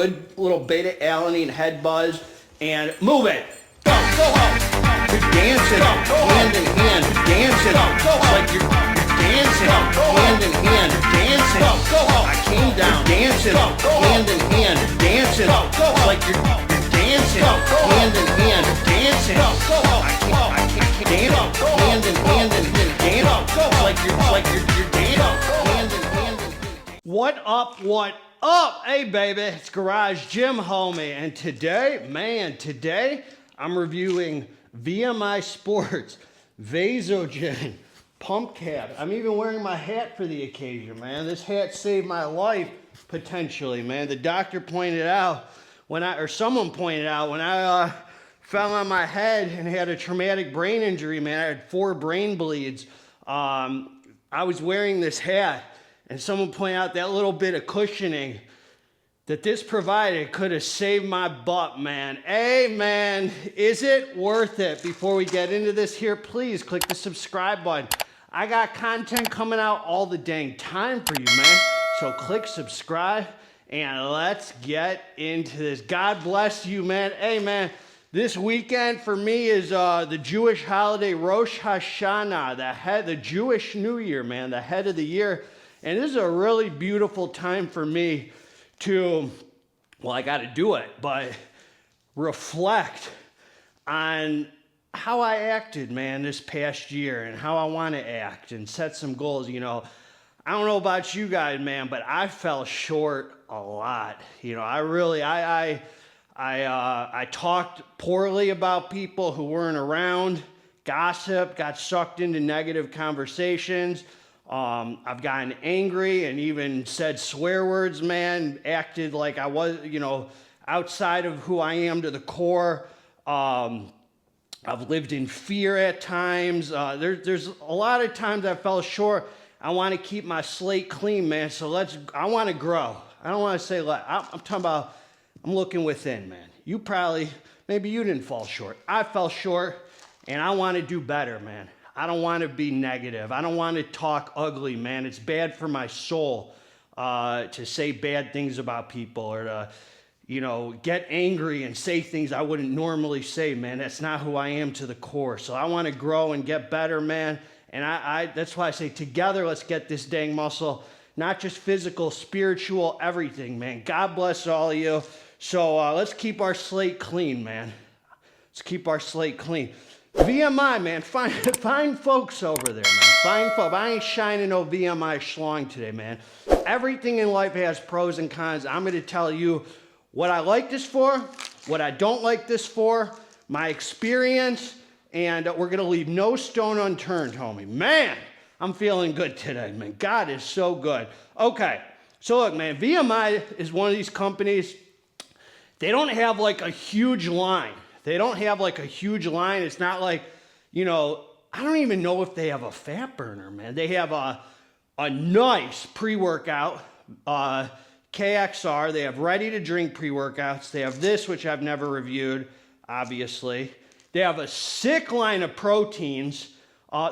Good little beta alanine head buzz, and move it. Go home. You're dancing hand in hand, dancing like you're dancing hand in hand, dancing. I came down, dancing hand in hand, dancing like you're dancing hand in hand, dancing. I can't dance hand in hand and dance like you're dancing hand in hand. What up? What up? Hey baby, it's Garage Gym Homie, and today I'm reviewing VMI Sports Vasogen Pump Cap. I'm even wearing my hat for the occasion, man. This hat saved my life, potentially, man. The doctor pointed out someone pointed out when I fell on my head and had a traumatic brain injury, man. I had 4 brain bleeds. I was wearing this hat, and someone pointed out that little bit of cushioning that this provided could have saved my butt, man. Hey, man, is it worth it? Before we get into this here, please click the subscribe button. I got content coming out all the dang time for you, man. So click subscribe, and let's get into this. God bless you, man. Hey, man, this weekend for me is the Jewish holiday Rosh Hashanah, the Jewish New Year, man, the head of the year. And this is a really beautiful time for me to, well, I got to do it, but reflect on how I acted, man, this past year and how I want to act and set some goals. You know, I don't know about you guys, man, but I fell short a lot. You know, I talked poorly about people who weren't around, gossip, got sucked into negative conversations. I've gotten angry and even said swear words, man, acted like I was, you know, outside of who I am to the core. I've lived in fear at times. There's a lot of times I fell short. I want to keep my slate clean, man. So I want to grow. I don't want to say, I'm talking about, I'm looking within, man. Maybe you didn't fall short. I fell short, and I want to do better, man. I don't want to be negative. I don't want to talk ugly, man. It's bad for my soul to say bad things about people or to, you know, get angry and say things I wouldn't normally say, man. That's not who I am to the core. So I want to grow and get better, man. And that's why I say together, let's get this dang muscle, not just physical, spiritual, everything, man. God bless all of you. So let's keep our slate clean, man. Let's keep our slate clean. VMI, man, fine folks over there, man. Fine folks. I ain't shining no VMI schlong today, man. Everything in life has pros and cons. I'm going to tell you what I like this for, what I don't like this for, my experience, and we're going to leave no stone unturned, homie. Man, I'm feeling good today, man. God is so good. Okay, so look, man, VMI is one of these companies, they don't have like a huge line. It's not like, you know, I don't even know if they have a fat burner, man. They have a nice pre-workout, KXR. They have ready-to-drink pre-workouts. They have this, which I've never reviewed, obviously. They have a sick line of proteins.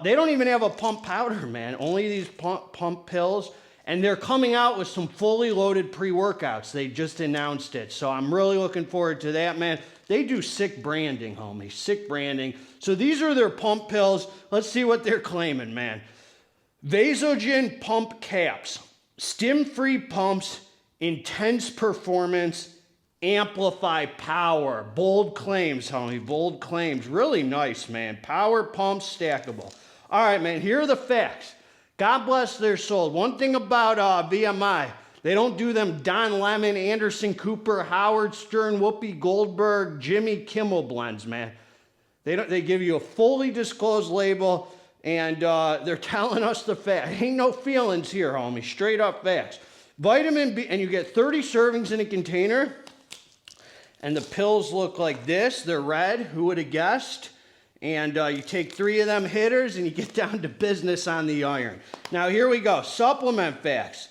They don't even have a pump powder, man. Only these pump pills. And they're coming out with some fully loaded pre-workouts. They just announced it. So I'm really looking forward to that, man. They do sick branding, homie. Sick branding. So these are their pump pills. Let's see what they're claiming, man. Vasogen pump caps. Stim-free pumps. Intense performance. Amplify power. Bold claims, homie. Bold claims. Really nice, man. Power pumps stackable. All right, man. Here are the facts. God bless their soul. One thing about VMI, they don't do them Don Lemon, Anderson Cooper, Howard Stern, Whoopi Goldberg, Jimmy Kimmel blends, man. They give you a fully disclosed label, and they're telling us the facts. Ain't no feelings here, homie. Straight up facts. Vitamin B, and you get 30 servings in a container, and the pills look like this. They're red. Who would have guessed? And you take 3 of them hitters and you get down to business on the iron. Now, here we go. Supplement facts.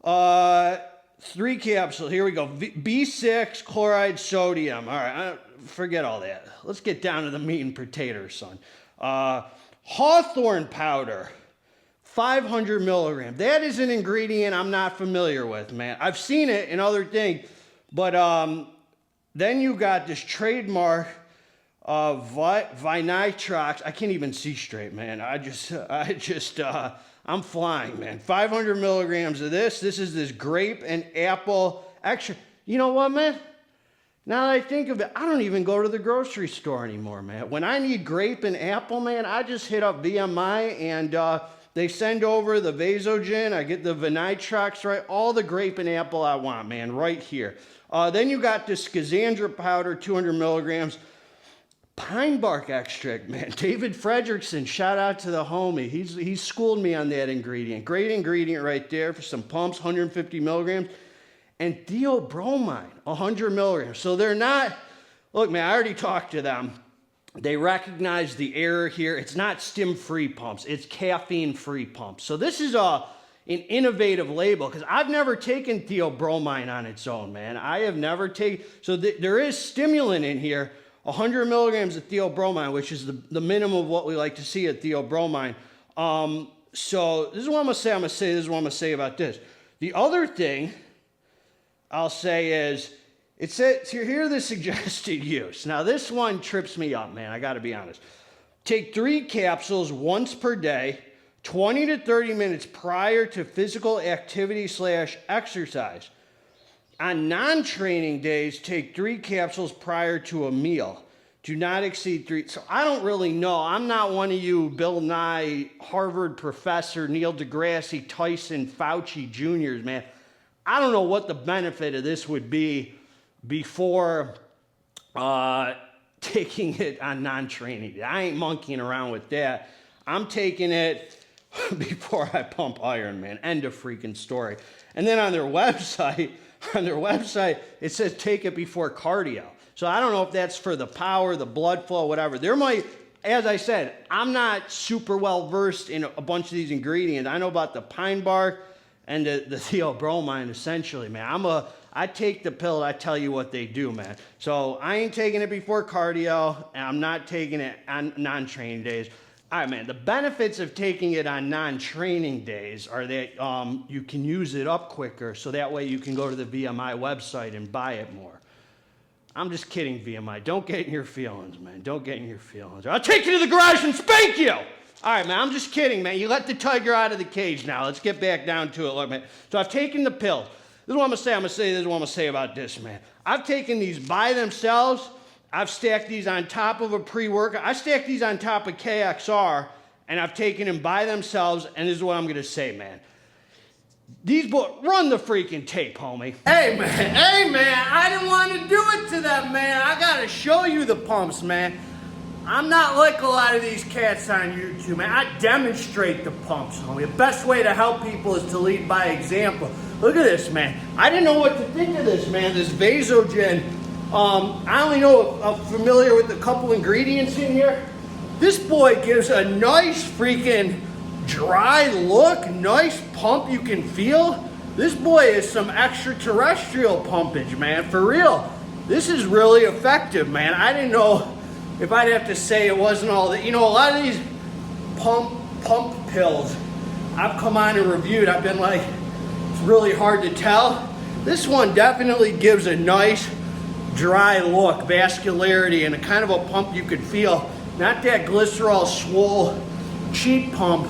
3 capsules. Here we go. B6, chloride, sodium. All right, forget all that. Let's get down to the meat and potatoes, son. Hawthorn powder, 500 milligrams. That is an ingredient I'm not familiar with, man. I've seen it in other things, But then you got this trademark Vinitrox. I can't even see straight, man. I'm flying, man. 500 milligrams of this. This is this grape and apple extra. You know what, man? Now that I think of it, I don't even go to the grocery store anymore, man. When I need grape and apple, man, I just hit up VMI and they send over the Vasogen. I get the Vinitrox, right? All the grape and apple I want, man, right here. Then you got this Schizandra powder, 200 milligrams. Pine bark extract, man. David Fredrickson, shout out to the homie. He's schooled me on that ingredient. Great ingredient right there for some pumps, 150 milligrams. And theobromine, 100 milligrams. So they're not, look, man, I already talked to them. They recognize the error here. It's not stim-free pumps. It's caffeine-free pumps. So this is an innovative label because I've never taken theobromine on its own, man. I have never taken, so there is stimulant in here, 100 milligrams of theobromine, which is the minimum of what we like to see at theobromine. So this is what I'm going to say. This is what I'm going to say about this. The other thing I'll say is, it says here the suggested use. Now this one trips me up, man. I got to be honest. Take 3 capsules once per day, 20 to 30 minutes prior to physical activity / exercise. On non-training days, take 3 capsules prior to a meal. Do not exceed 3. So I don't really know. I'm not one of you Bill Nye, Harvard professor, Neil deGrasse Tyson, Fauci Juniors, man. I don't know what the benefit of this would be before taking it on non-training. I ain't monkeying around with that. I'm taking it before I pump iron, man. End of freaking story. And then on their website, it says take it before cardio. So I don't know if that's for the power, the blood flow, whatever. There might, as I said, I'm not super well versed in a bunch of these ingredients. I know about the pine bark and the theobromine, essentially, man. I take the pill, I tell you what they do, man. So I ain't taking it before cardio, and I'm not taking it on non-training days. All right, man, the benefits of taking it on non-training days are that you can use it up quicker, so that way you can go to the VMI website and buy it more. I'm just kidding, VMI. Don't get in your feelings, man. Don't get in your feelings. I'll take you to the garage and spank you! All right, man, I'm just kidding, man. You let the tiger out of the cage now. Let's get back down to it. Look, man. So I've taken the pills. This is what I'm going to say. This is what I'm going to say about this, man. I've taken these by themselves. I've stacked these on top of a pre-workout. I stacked these on top of KXR, and I've taken them by themselves, and this is what I'm going to say, man. These boys, run the freaking tape, homie. Hey, man, I didn't want to do it to them, man. I got to show you the pumps, man. I'm not like a lot of these cats on YouTube, man. I demonstrate the pumps, homie. The best way to help people is to lead by example. Look at this, man. I didn't know what to think of this, man. This Vasogen. I only know I'm familiar with a couple ingredients in here. This boy gives a nice freaking dry look, nice pump you can feel. This boy is some extraterrestrial pumpage, man, for real. This is really effective, man. I didn't know if I'd have to say it wasn't all that. You know, a lot of these pump pills I've come on and reviewed, I've been like, it's really hard to tell. This one definitely gives a nice dry look, vascularity, and a kind of a pump you could feel. Not that glycerol swole cheap pump,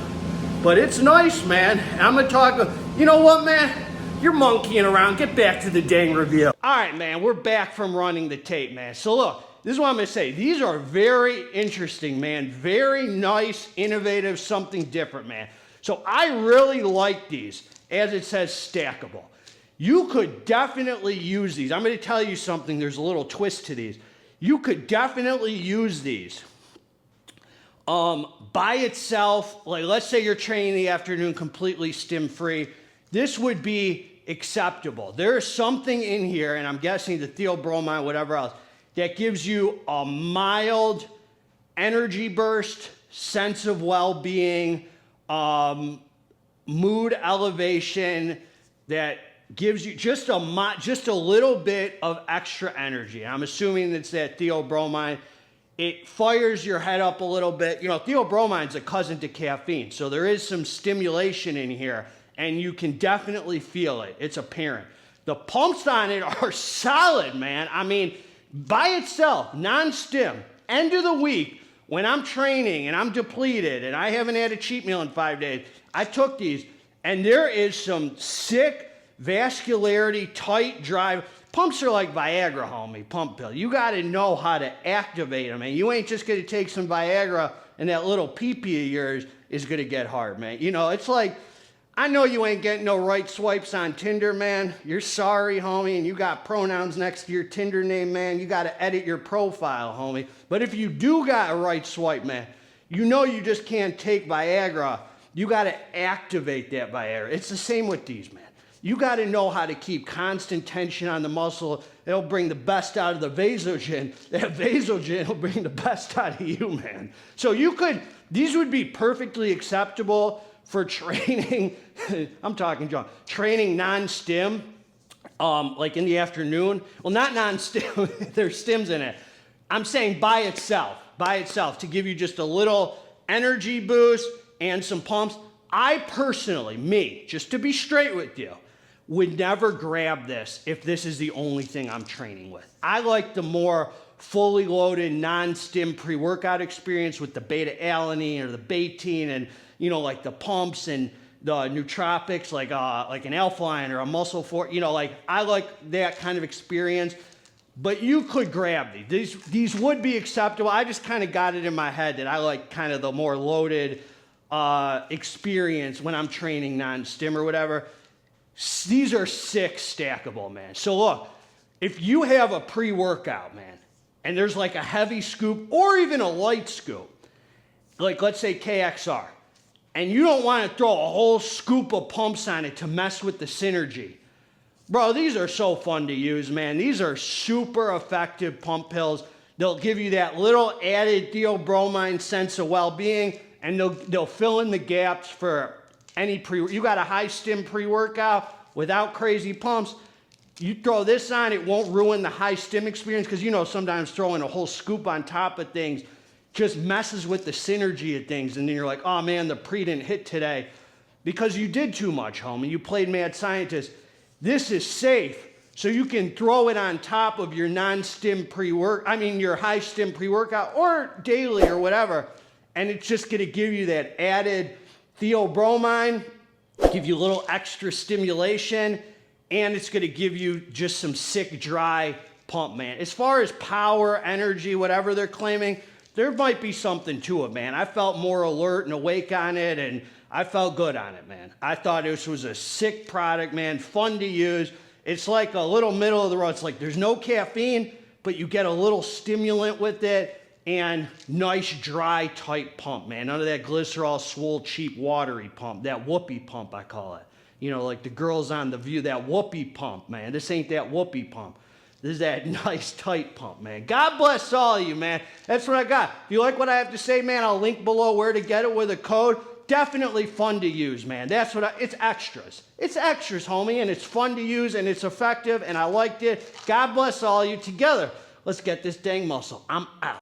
but it's nice, man. I'm gonna talk, you know what, man? You're monkeying around. Get back to the dang review. All right, man, we're back from running the tape, man. So look, this is what I'm gonna say. These are very interesting, man. Very nice, innovative, something different, man. So I really like these, as it says, stackable. You could definitely use these. I'm gonna tell you something, there's a little twist to these. You could definitely use these by itself. Like, let's say you're training in the afternoon completely stim-free. This would be acceptable. There is something in here, and I'm guessing the theobromine, whatever else, that gives you a mild energy burst, sense of well-being, mood elevation that gives you just a little bit of extra energy. I'm assuming it's that theobromine. It fires your head up a little bit. You know, theobromine's a cousin to caffeine, so there is some stimulation in here, and you can definitely feel it. It's apparent. The pumps on it are solid, man. I mean, by itself, non-stim, end of the week, when I'm training and I'm depleted and I haven't had a cheat meal in 5 days, I took these, and there is some sick vascularity, tight drive. Pumps are like Viagra, homie, pump pill. You got to know how to activate them, man. You ain't just going to take some Viagra and that little pee-pee of yours is going to get hard, man. You know, it's like, I know you ain't getting no right swipes on Tinder, man. You're sorry, homie, and you got pronouns next to your Tinder name, man. You got to edit your profile, homie. But if you do got a right swipe, man, you know you just can't take Viagra. You got to activate that Viagra. It's the same with these, man. You got to know how to keep constant tension on the muscle. It'll bring the best out of the Vasogen. That Vasogen will bring the best out of you, man. So these would be perfectly acceptable for training. I'm talking, John, training non-stim, like in the afternoon. Well, not non-stim, there's stims in it. I'm saying by itself, to give you just a little energy boost and some pumps. I personally, just to be straight with you, would never grab this if this is the only thing I'm training with. I like the more fully loaded non-stim pre-workout experience with the beta-alanine or the betaine and, you know, like the pumps and the nootropics, like an Alpha-Line or a Muscle For, you know, like I like that kind of experience. But you could grab these. These would be acceptable. I just kind of got it in my head that I like kind of the more loaded experience when I'm training non-stim or whatever. These are sick stackable, man. So look, if you have a pre-workout, man, and there's like a heavy scoop or even a light scoop, like let's say KXR, and you don't want to throw a whole scoop of pumps on it to mess with the synergy. Bro, these are so fun to use, man. These are super effective pump pills. They'll give you that little added theobromine sense of well-being, and they'll fill in the gaps for any you got a high stim pre-workout without crazy pumps. You throw this on, it won't ruin the high stim experience, because you know sometimes throwing a whole scoop on top of things just messes with the synergy of things, and then you're like, oh man, the pre didn't hit today because you did too much, homie. You played mad scientist. This is safe, so you can throw it on top of your non-stim your high stim pre-workout or daily or whatever, and it's just gonna give you that added theobromine, give you a little extra stimulation, and it's gonna give you just some sick dry pump, man. As far as power, energy, whatever they're claiming, there might be something to it, man. I felt more alert and awake on it, and I felt good on it, man. I thought this was a sick product, man, fun to use. It's like a little middle of the road. It's like there's no caffeine, but you get a little stimulant with it, and nice, dry, tight pump, man. None of that glycerol, swole, cheap, watery pump. That whoopee pump, I call it. You know, like the girls on The View, that whoopee pump, man. This ain't that whoopee pump. This is that nice, tight pump, man. God bless all of you, man. That's what I got. If you like what I have to say, man, I'll link below where to get it with a code. Definitely fun to use, man. That's what it's extras. It's extras, homie, and it's fun to use, and it's effective, and I liked it. God bless all of you. Together, let's get this dang muscle. I'm out.